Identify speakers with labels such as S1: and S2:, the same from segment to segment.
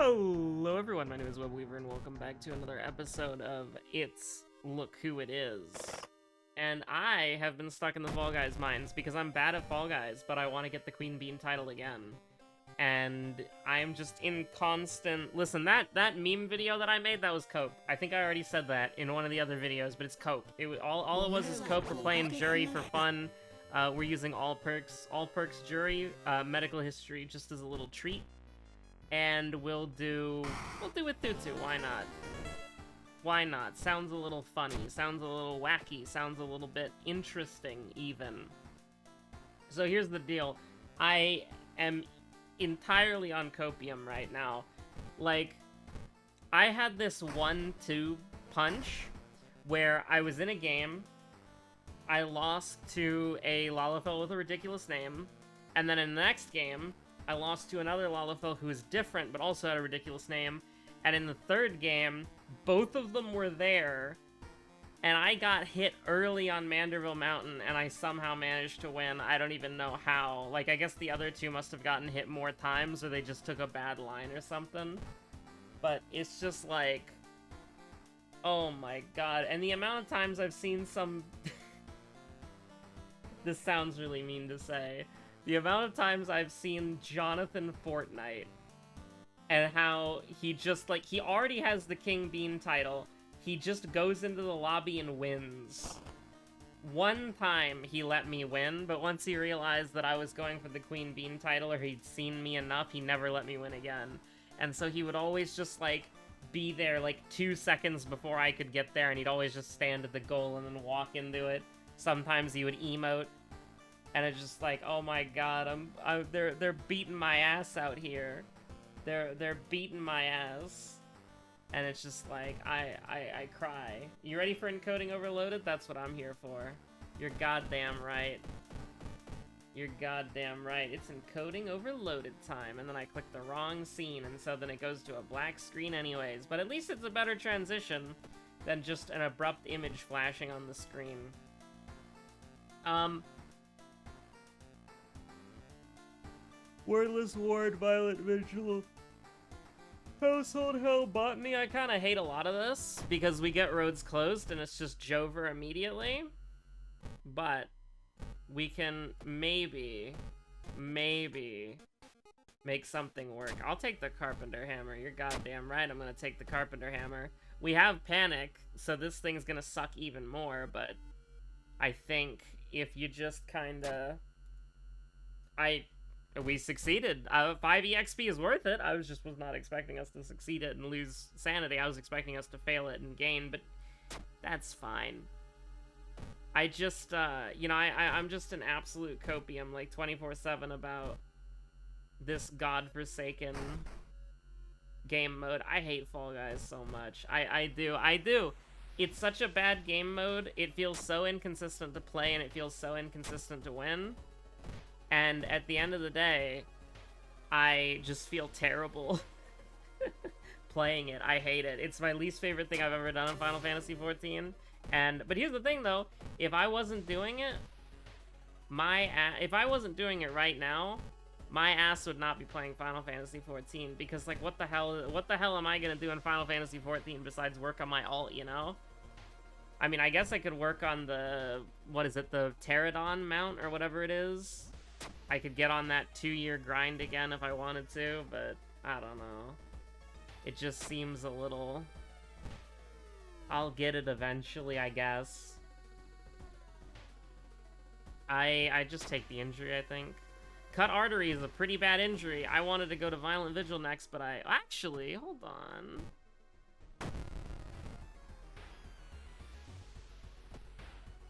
S1: Hello everyone, my name is Webweaver and welcome back to another episode of It's Look Who It Is. And I have been stuck in the Fall Guys mines because I'm bad at Fall Guys, but I want to get the Queen Bean title again. And I'm just in constant... Listen, that meme video that I made, that was cope. I think I already said that in one of the other videos, but it's cope. All it was is cope for playing jury for fun. We're using all perks jury, medical history just as a little treat. And we'll do with Tutu, why not? Why not? Sounds a little funny, sounds a little wacky, sounds a little bit interesting, even. So here's the deal. I am entirely on copium right now. Like, I had this 1-2 punch where I was in a game, I lost to a Lalafell with a ridiculous name, and then in the next game, I lost to another Lalafell who was different, but also had a ridiculous name. And in the third game, both of them were there, and I got hit early on Manderville Mountain, and I somehow managed to win. I don't even know how. Like, I guess the other two must have gotten hit more times, or they just took a bad line or something. But it's just like... oh my god. And the amount of times I've seen some... This sounds really mean to say. The amount of times I've seen Jonathan Fortnite, and how he just, like, he already has the King Bean title, he just goes into the lobby and wins. One time he let me win, but once he realized that I was going for the Queen Bean title, or he'd seen me enough, he never let me win again. And so he would always just, like, be there, like, 2 seconds before I could get there, and he'd always just stand at the goal and then walk into it. Sometimes he would emote. And it's just like, oh my god, they're beating my ass out here. They're beating my ass. And it's just like, I cry. You ready for encoding overloaded? That's what I'm here for. You're goddamn right. You're goddamn right. It's encoding overloaded time. And then I click the wrong scene, and so then it goes to a black screen anyways. But at least it's a better transition than just an abrupt image flashing on the screen. Wordless Ward, Violent Vigil, Household Hell, Botany. I kind of hate a lot of this, because we get roads closed and it's just Jover immediately. But we can maybe make something work. I'll take the Carpenter Hammer. You're goddamn right, I'm gonna take the Carpenter Hammer. We have Panic, so this thing's gonna suck even more, but I think if you just kinda... We succeeded. 5 EXP is worth it. I was not expecting us to succeed it and lose sanity. I was expecting us to fail it and gain, but that's fine. I just, you know, I'm just an absolute copium, like, 24/7 about this godforsaken game mode. I hate Fall Guys so much. I do. It's such a bad game mode. It feels so inconsistent to play, and it feels so inconsistent to win. And at the end of the day, I just feel terrible playing it. I hate it. It's my least favorite thing I've ever done in Final Fantasy XIV. But here's the thing, though. If I wasn't doing it, if I wasn't doing it right now, my ass would not be playing Final Fantasy XIV. Because, like, what the hell am I gonna do in Final Fantasy XIV besides work on my alt, you know? I mean, I guess I could work on the, what is it, the Pterodon mount or whatever it is. I could get on that 2-year grind again if I wanted to, but I don't know. It just seems a little... I'll get it eventually, I guess. I just take the injury, I think. Cut Artery is a pretty bad injury. I wanted to go to Violent Vigil next, but actually, hold on.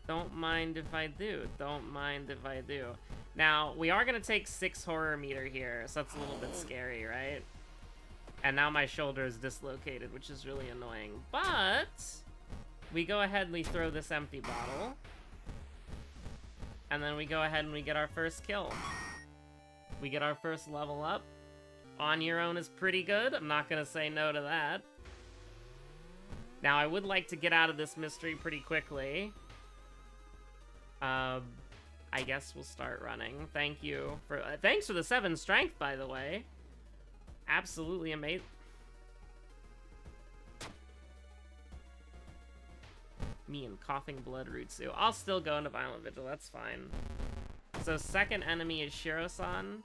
S1: Don't mind if I do. Don't mind if I do. Now, we are going to take 6 horror meter here, so that's a little bit scary, right? And now my shoulder is dislocated, which is really annoying. But we go ahead and we throw this empty bottle. And then we go ahead and we get our first kill. We get our first level up. On your own is pretty good. I'm not going to say no to that. Now, I would like to get out of this mystery pretty quickly. I guess we'll start running. Thanks for the 7 strength, by the way. Absolutely amazing. me and Coughing Blood Rutsu. I'll still go into Violent Vigil, that's fine. So second enemy is Shiro-san,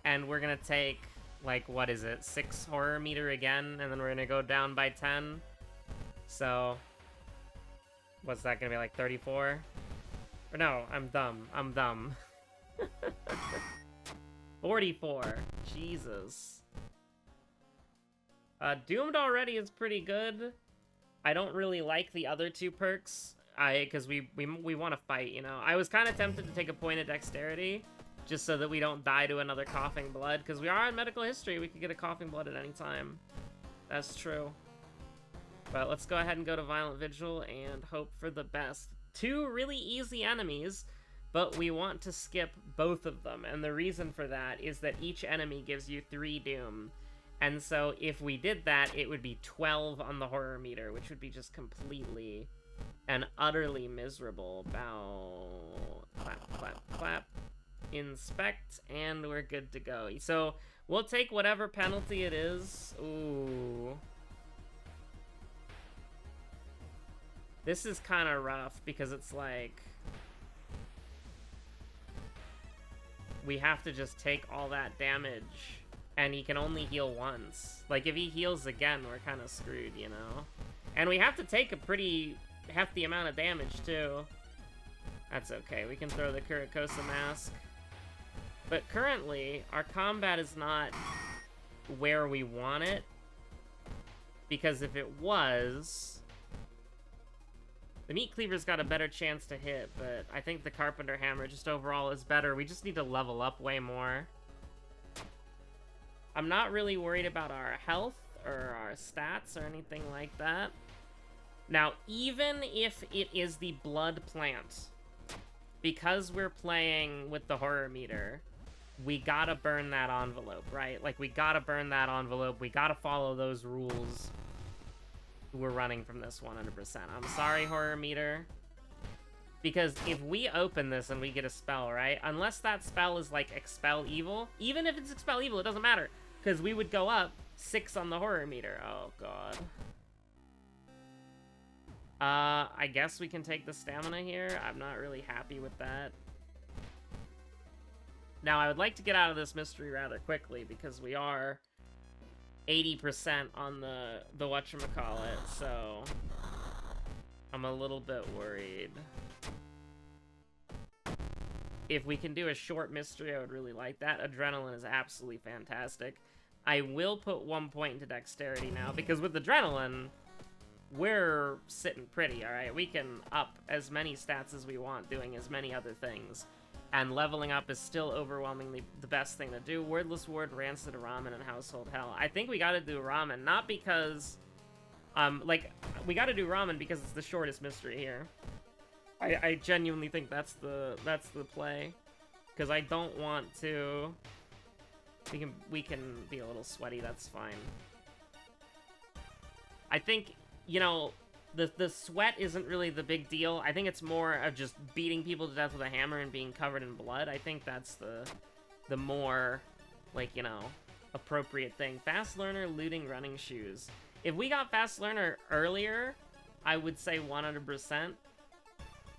S1: and we're gonna take, like, what is it, 6 horror meter again, and then we're gonna go down by 10. So, what's that gonna be, like 34? Or no, I'm dumb. 44, Jesus. Doomed already is pretty good. I don't really like the other 2 perks, because we want to fight, you know. I was kind of tempted to take a point of dexterity, just so that we don't die to another Coughing Blood, because we are in medical history. We could get a Coughing Blood at any time. That's true. But let's go ahead and go to Violent Vigil and hope for the best. 2 really easy enemies, but we want to skip both of them, and the reason for that is that each enemy gives you 3 doom. And so if we did that, it would be 12 on the horror meter, which would be just completely and utterly miserable. Bow, clap, clap, clap, inspect, and we're good to go. So we'll take whatever penalty it is. Ooh. This is kind of rough because it's like we have to just take all that damage. And he can only heal once. Like, if he heals again, we're kind of screwed, you know? And we have to take a pretty hefty amount of damage, too. That's okay. We can throw the Kurikosa Mask. But currently, our combat is not where we want it. Because if it was, the Meat Cleaver's got a better chance to hit, but I think the Carpenter Hammer just overall is better. We just need to level up way more. I'm not really worried about our health or our stats or anything like that. Now, even if it is the blood plant, because we're playing with the horror meter, we gotta burn that envelope, right? Like, we gotta burn that envelope. We gotta follow those rules. We're running from this 100%. I'm sorry, horror meter. Because if we open this and we get a spell, right? Unless that spell is like Expel Evil, even if it's Expel Evil, it doesn't matter. Because we would go up 6 on the horror meter. Oh, God. I guess we can take the stamina here. I'm not really happy with that. Now, I would like to get out of this mystery rather quickly because we are 80% on the whatchamacallit, so I'm a little bit worried. If we can do a short mystery, I would really like that. Adrenaline is absolutely fantastic. I will put 1 point into dexterity now, because with adrenaline, we're sitting pretty, alright? We can up as many stats as we want, doing as many other things. And leveling up is still overwhelmingly the best thing to do. Wordless Ward, Rancid Ramen, and Household Hell. I think we gotta do Ramen, not because... we gotta do Ramen because it's the shortest mystery here. I genuinely think that's the play, because I don't want to. We can be a little sweaty. That's fine. I think, you know, the sweat isn't really the big deal. I think it's more of just beating people to death with a hammer and being covered in blood. I think that's the more, like, you know, appropriate thing. Fast Learner, Looting, Running Shoes. If we got Fast Learner earlier, I would say 100%.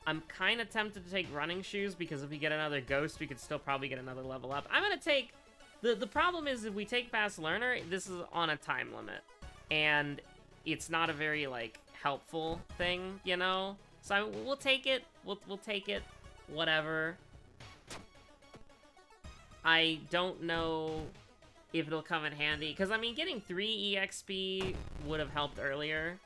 S1: I'm kind of tempted to take Running Shoes, because if we get another Ghost, we could still probably get another level up. I'm going to take... The problem is, if we take Fast Learner, this is on a time limit. And it's not a very, like, helpful thing, you know? So we'll take it. We'll take it. Whatever. I don't know if it'll come in handy. Because, I mean, getting 3 EXP would have helped earlier.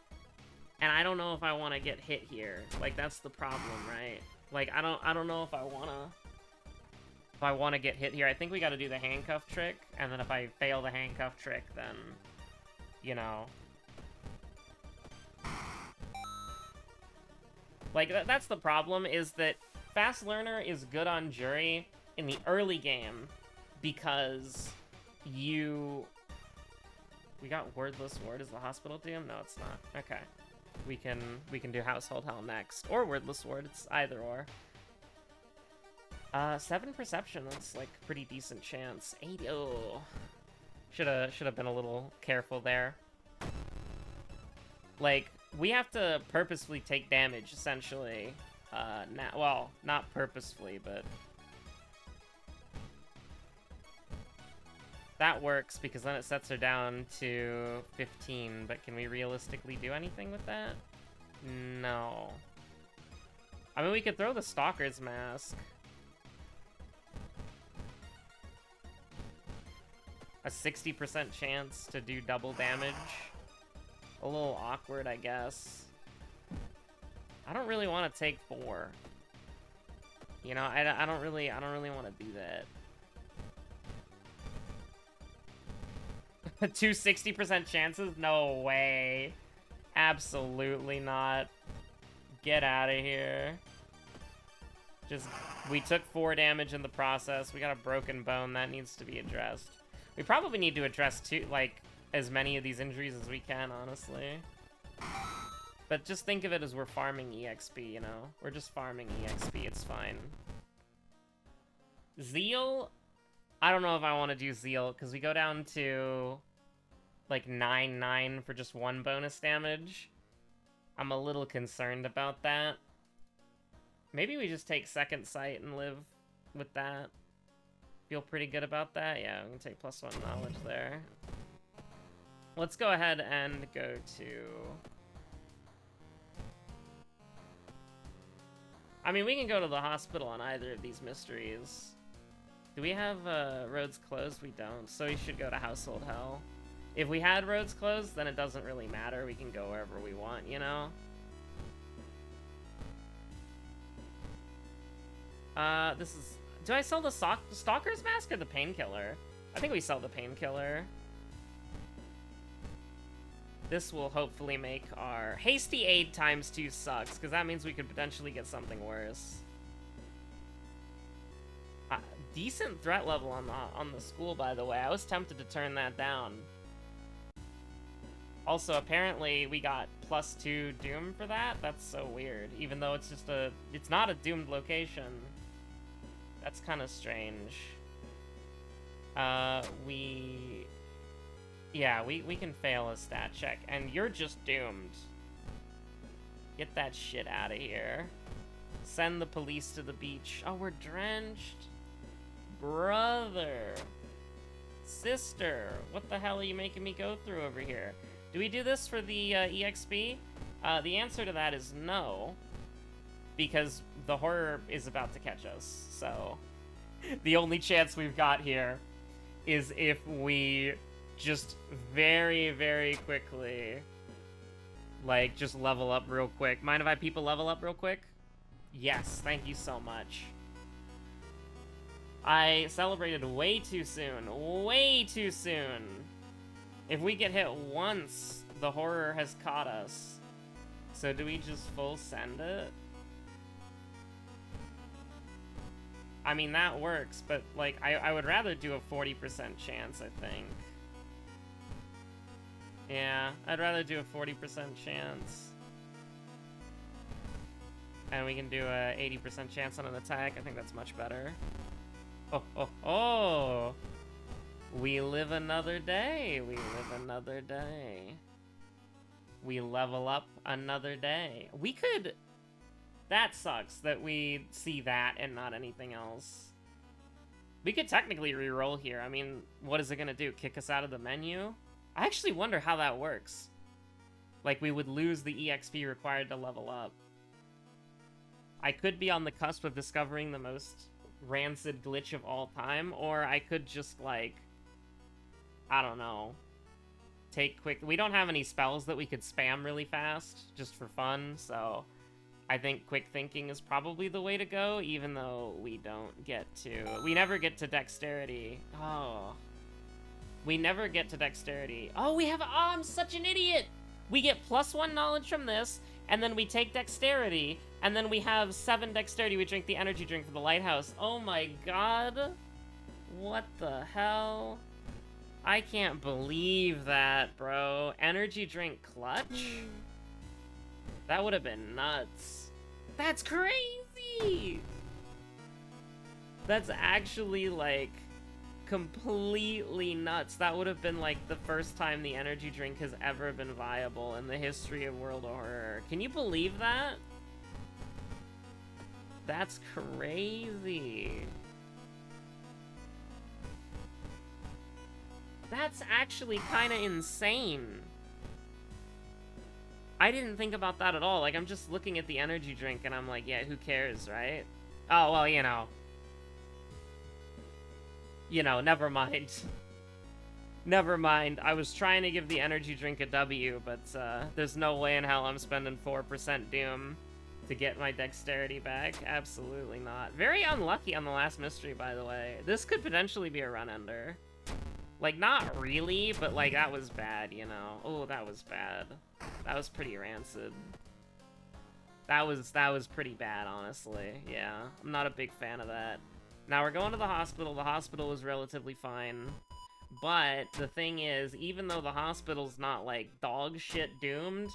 S1: And I don't know if I want to get hit here. Like, that's the problem, right? Like, I don't know if I want to get hit here. I think we got to do the handcuff trick, and then if I fail the handcuff trick, then, you know. Like, that's the problem, is that Fast Learner is good on Jury in the early game, because you... We got Wordless Ward as the hospital doom? No, it's not. Okay. We can do Household Hell next. Or Wordless Ward, it's either or. 7 Perception, that's like a pretty decent chance. 8, oh. Should have been a little careful there. Like, We have to purposefully take damage, essentially. Well, not purposefully, but... That works, because then it sets her down to 15, but can we realistically do anything with that? No. I mean, we could throw the Stalker's Mask. A 60% chance to do double damage. A little awkward, I guess. I don't really want to take 4. You know, I don't really want to do that. 2 60% chances? No way. Absolutely not. Get out of here. We took 4 damage in the process. We got a broken bone. That needs to be addressed. We probably need to address, as many of these injuries as we can, honestly. But just think of it as we're farming EXP, you know? We're just farming EXP. It's fine. Zeal? I don't know if I want to do Zeal, because we go down to... 9/9 for just 1 bonus damage. I'm a little concerned about that. Maybe we just take Second Sight and live with that. Feel pretty good about that? Yeah, we can take +1 knowledge there. Let's go ahead and go to... I mean, we can go to the hospital on either of these mysteries. Do we have roads closed? We don't, so we should go to Household Hell. If we had roads closed, then it doesn't really matter. We can go wherever we want, you know? This is... Do I sell the Stalker's Mask or the Painkiller? I think we sell the Painkiller. This will hopefully make our... Hasty Aid ×2 sucks, because that means we could potentially get something worse. Decent threat level on the school, by the way. I was tempted to turn that down. Also, apparently, we got +2 Doom for that? That's so weird. Even though it's just a... It's not a doomed location. That's kind of strange. Yeah, we can fail a stat check. And you're just doomed. Get that shit out of here. Send the police to the beach. Oh, we're drenched. Brother. Sister. What the hell are you making me go through over here? Do we do this for the EXP? The answer to that is no. Because the horror is about to catch us, so... The only chance we've got here is if we just very, very quickly... just level up real quick. Mind if I people level up real quick? Yes, thank you so much. I celebrated way too soon. Way too soon. If we get hit once, the horror has caught us. So do we just full send it? I mean, that works, but, I would rather do a 40% chance, I think. Yeah, I'd rather do a 40% chance. And we can do a 80% chance on an attack. I think that's much better. Oh! We live another day. We live another day. We level up another day. We could... That sucks that we see that and not anything else. We could technically reroll here. I mean, what is it gonna do? Kick us out of the menu? I actually wonder how that works. We would lose the EXP required to level up. I could be on the cusp of discovering the most rancid glitch of all time, or I could just, I don't know. Take quick... We don't have any spells that we could spam really fast, just for fun, so... I think quick thinking is probably the way to go, even though we don't get to... We never get to dexterity. Oh. We never get to dexterity. Oh, we have... Oh, I'm such an idiot! We get +1 knowledge from this, and then we take dexterity, and then we have 7 dexterity. We drink the energy drink for the lighthouse. Oh my god. What the hell? I can't believe that, bro. Energy drink clutch? That would have been nuts. That's crazy! That's actually, completely nuts. That would have been like the first time the energy drink has ever been viable in the history of World of Horror. Can you believe that? That's crazy. That's actually kind of insane. I didn't think about that at all. Like, I'm just looking at the energy drink and I'm like, yeah, who cares, right? Oh, well, you know. You know, never mind. Never mind. I was trying to give the energy drink a W, but there's no way in hell I'm spending 4% Doom to get my dexterity back. Absolutely not. Very unlucky on the last mystery, by the way. This could potentially be a run-ender. Like, not really, but, like, that was bad, you know? Oh, that was bad. That was pretty rancid. That was pretty bad, honestly. Yeah, I'm not a big fan of that. Now, we're going to the hospital. The hospital was relatively fine. But the thing is, even though the hospital's not, like, dog shit doomed,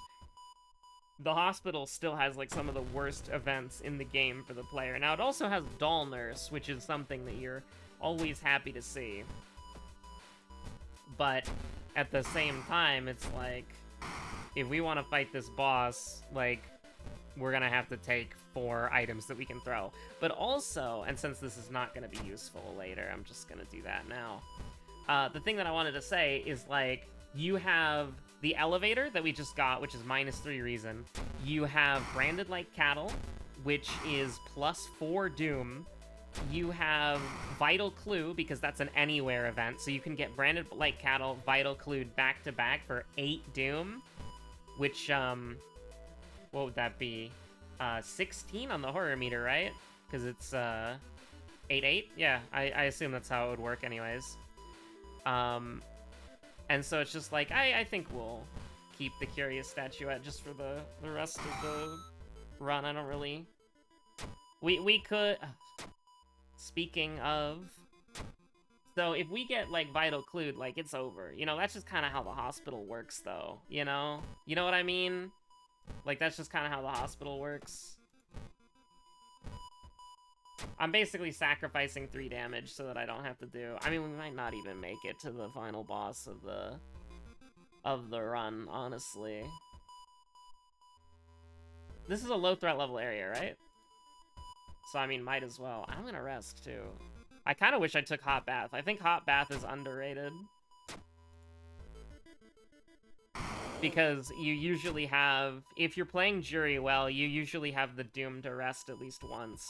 S1: the hospital still has, like, some of the worst events in the game for the player. Now, it also has Doll Nurse, which is something that you're always happy to see. But at the same time, it's like, if we want to fight this boss, like, we're gonna have to take 4 items that we can throw. But also, and since this is not gonna be useful later, I'm just gonna do that now. The thing that I wanted to say is, like, you have the elevator that we just got, which is -3 reason. You have Branded Like Cattle, which is +4 Doom. You have Vital Clue, because that's an anywhere event, so you can get Branded Like Cattle, Vital Clue back-to-back for 8 Doom, which, what would that be? 16 on the horror meter, right? Because it's, 8-8? Yeah, I assume that's how it would work anyways. And so it's just like, I think we'll keep the Curious Statuette just for the rest of the run. I don't really... We could... Speaking of... So if we get, like, Vital Clued, like, it's over. You know, that's just kind of how the hospital works, though. You know? You know what I mean? Like, that's just kind of how the hospital works. I'm basically sacrificing 3 damage so that I don't have to do... I mean, we might not even make it to the final boss of the run, honestly. This is a low threat level area, right? So, I mean, might as well. I'm gonna rest, too. I kind of wish I took Hot Bath. I think Hot Bath is underrated. Because you usually have... If you're playing Jury well, you usually have the Doom to rest at least once.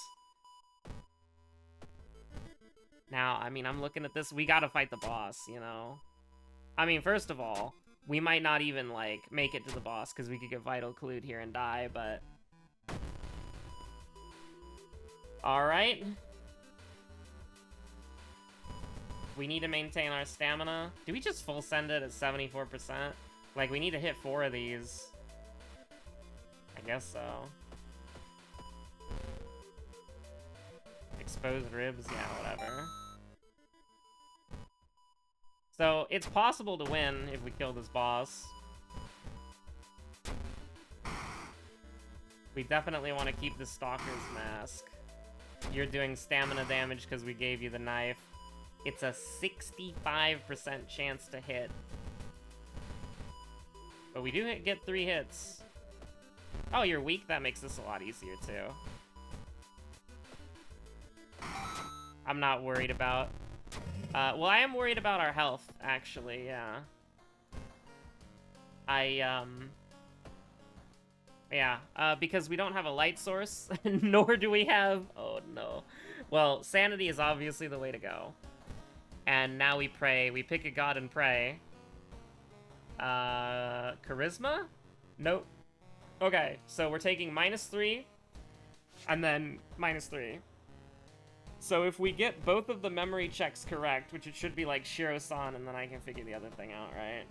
S1: Now, I mean, I'm looking at this. We gotta fight the boss, you know? I mean, first of all, we might not even, like, make it to the boss, because we could get Vital Clued here and die, but... Alright. We need to maintain our stamina. Do we just full send it at 74%? Like, we need to hit 4 of these. I guess so. Exposed ribs? Yeah, whatever. So, it's possible to win if we kill this boss. We definitely want to keep the Stalker's Mask. You're doing stamina damage because we gave you the knife. It's a 65% chance to hit. But we do get 3 hits. Oh, you're weak? That makes this a lot easier, too. I'm not worried about... well, I am worried about our health, actually, yeah. Yeah, because we don't have a light source, nor do we have... Oh, no. Well, sanity is obviously the way to go. And now we pray. We pick a god and pray. Charisma? Nope. Okay, so we're taking -3, and then -3. So if we get both of the memory checks correct, which it should be like Shiro-san, and then I can figure the other thing out, right?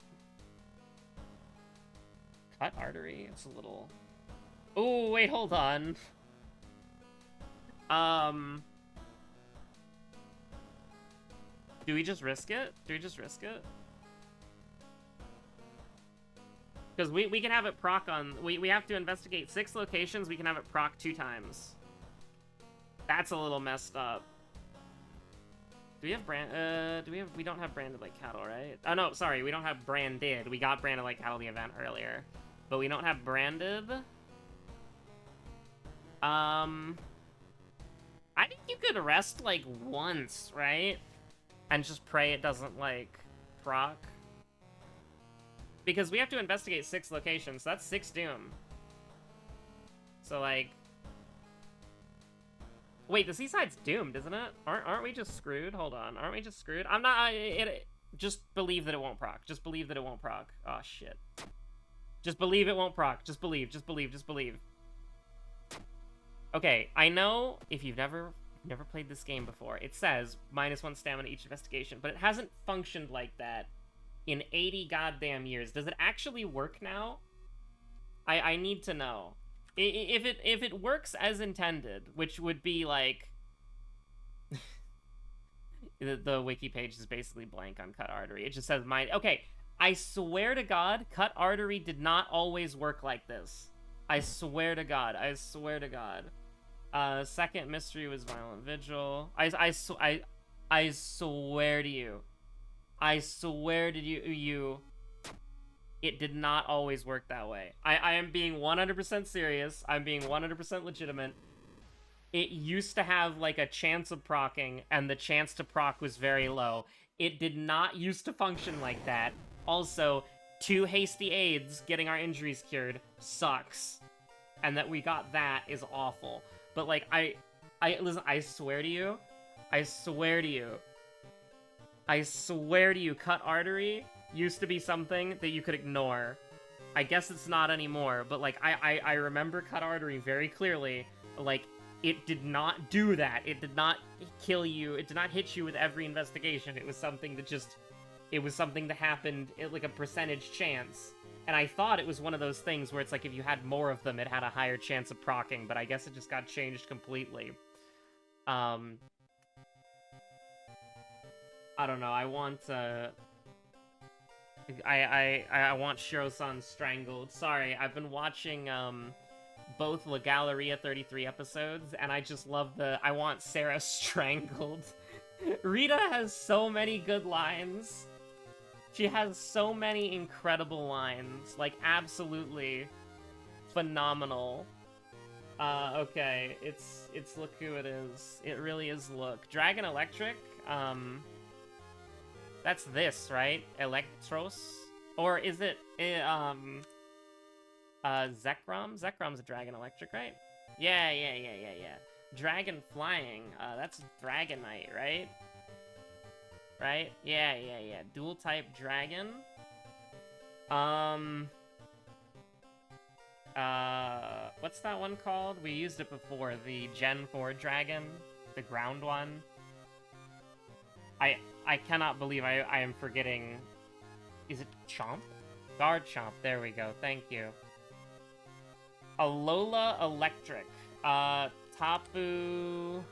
S1: Cut artery? It's a little... Oh, wait, hold on. Do we just risk it? Do we just risk it? Because we can have it proc on... We have to investigate 6 locations. We can have it proc 2 times. That's a little messed up. Do we have we don't have branded like cattle, right? Oh no, sorry, we don't have branded. We got branded like cattle the event earlier. But we don't have branded. I think you could rest like once, right? And just pray it doesn't like proc. Because we have to investigate 6 locations, so that's 6 doom. So like, wait, the seaside's doomed, isn't it? Aren't we just screwed? Hold on, aren't we just screwed? I'm not. Just believe that it won't proc. Just believe that it won't proc. Oh shit. Just believe it won't proc. Just believe. Just believe. Just believe. Okay, I know if you've never played this game before, it says -1 stamina each investigation, but it hasn't functioned like that in 80 goddamn years. Does it actually work now? I need to know. If it works as intended, which would be like the wiki page is basically blank on cut artery. It just says okay, I swear to God, cut artery did not always work like this. I swear to God. I swear to God. Second mystery was violent vigil. I swear to you. I swear to you. It did not always work that way. I am being 100% serious. I'm being 100% legitimate. It used to have, like, a chance of procking, and the chance to proc was very low. It did not used to function like that. Also, 2 hasty aids getting our injuries cured sucks. And that we got that is awful. But, like, listen, I swear to you, I swear to you, cut artery used to be something that you could ignore. I guess it's not anymore, but, like, I remember cut artery very clearly. Like, it did not do that. It did not kill you. It did not hit you with every investigation. It was something that just... It was something that happened, like, a percentage chance. And I thought it was one of those things where it's like if you had more of them, it had a higher chance of proccing, but I guess it just got changed completely. I don't know, I want, I want Shiro-san strangled. Sorry, I've been watching, both La Galleria 33 episodes, and I just love I want Sarah strangled. Rita has so many good lines. She has so many incredible lines. Like, absolutely phenomenal. Okay, it's look who it is. It really is look. Dragon Electric, that's this, right? Electros? Or is it, Zekrom? Zekrom's a Dragon Electric, right? Yeah. Dragon Flying, that's Dragonite, right? Right? Yeah. Dual type dragon. What's that one called? We used it before. The Gen 4 dragon. The ground one. I cannot believe I am forgetting. Is it Chomp? Garchomp. There we go. Thank you. Alola Electric. Tapu...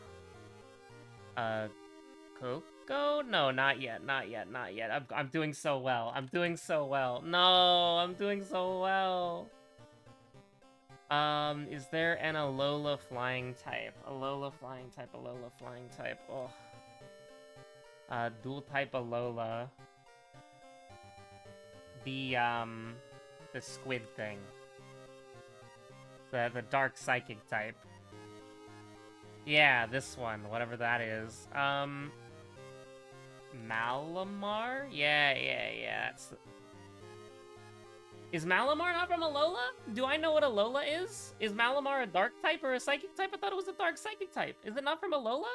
S1: Coco? No, not yet. I'm doing so well. No, I'm doing so well. Is there an Alola flying type? Alola flying type. Oh. Dual type Alola. The squid thing. The dark psychic type. Yeah, this one, whatever that is. Malamar? Yeah. Is Malamar not from Alola? Do I know what Alola is? Is Malamar a dark type or a psychic type? I thought it was a dark psychic type. Is it not from Alola?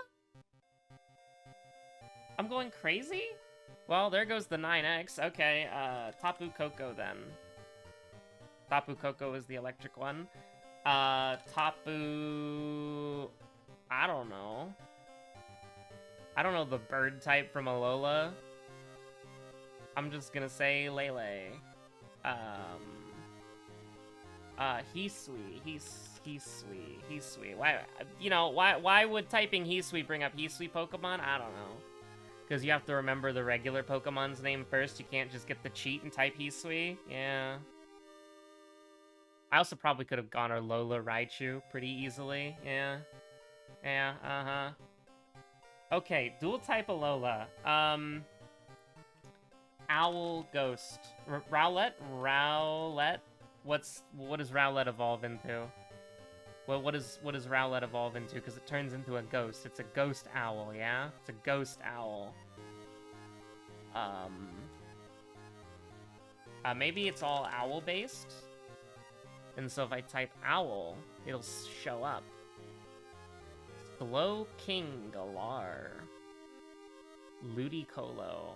S1: I'm going crazy? Well, there goes the 9X. Okay, Tapu Koko then. Tapu Koko is the electric one. Tapu... I don't know. I don't know the bird type from Alola. I'm just gonna say Lele. Hisui. Why would typing Hisui bring up Hisui Pokemon? I don't know. Because you have to remember the regular Pokemon's name first. You can't just get the cheat and type Hisui. Yeah. I also probably could have gone Alola Raichu pretty easily. Yeah. Okay, dual type Alola. Owl, ghost. Rowlet? Rowlet? What does Rowlet evolve into? What does Rowlet evolve into? Because it turns into a ghost. It's a ghost owl, yeah? It's a ghost owl. Maybe it's all owl-based? And so if I type owl, it'll show up. Glow King Galar. Ludicolo.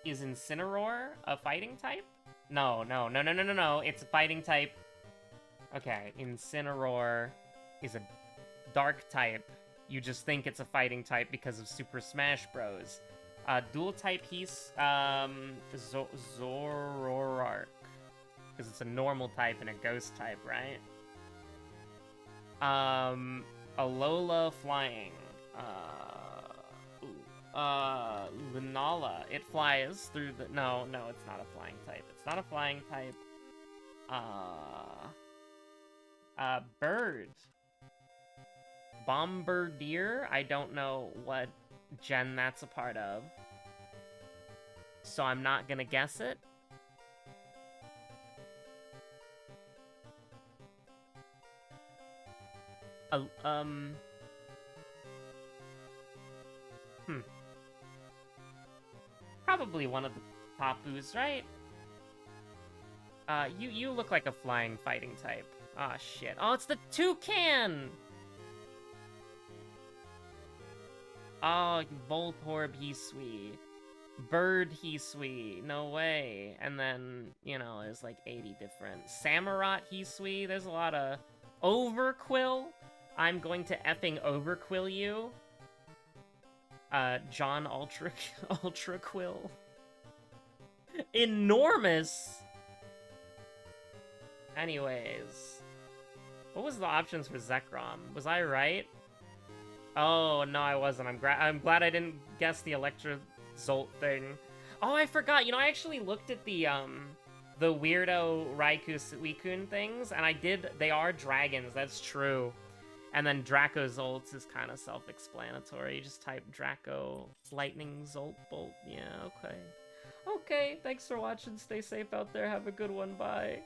S1: Is Incineroar a fighting type? No. It's a fighting type. Okay, Incineroar is a dark type. You just think it's a fighting type because of Super Smash Bros. Dual type, he's Zoroark. Because it's a normal type and a ghost type, right? Alola flying. Lunala. It flies through the... No, it's not a flying type. It's not a flying type. Bird. Bombardier? I don't know what gen that's a part of. So I'm not gonna guess it. Probably one of the Papus, right? You look like a flying fighting type. Ah, shit. Oh, it's the Toucan! Oh, Voltorb Hisui. Bird Hisui. No way. And then, you know, there's like 80 different. Samurott Hisui. There's a lot of... Overquill? I'm going to effing overquill you. John Ultra Quill. Enormous! Anyways. What was the options for Zekrom? Was I right? Oh, no, I wasn't. I'm glad I didn't guess the Electro Zolt thing. Oh, I forgot. You know, I actually looked at the weirdo Raikou Suicune things, and they are dragons, that's true. And then Draco Zolts is kind of self-explanatory. You just type Draco Lightning Zolt Bolt. Yeah, okay. Okay, thanks for watching. Stay safe out there. Have a good one. Bye.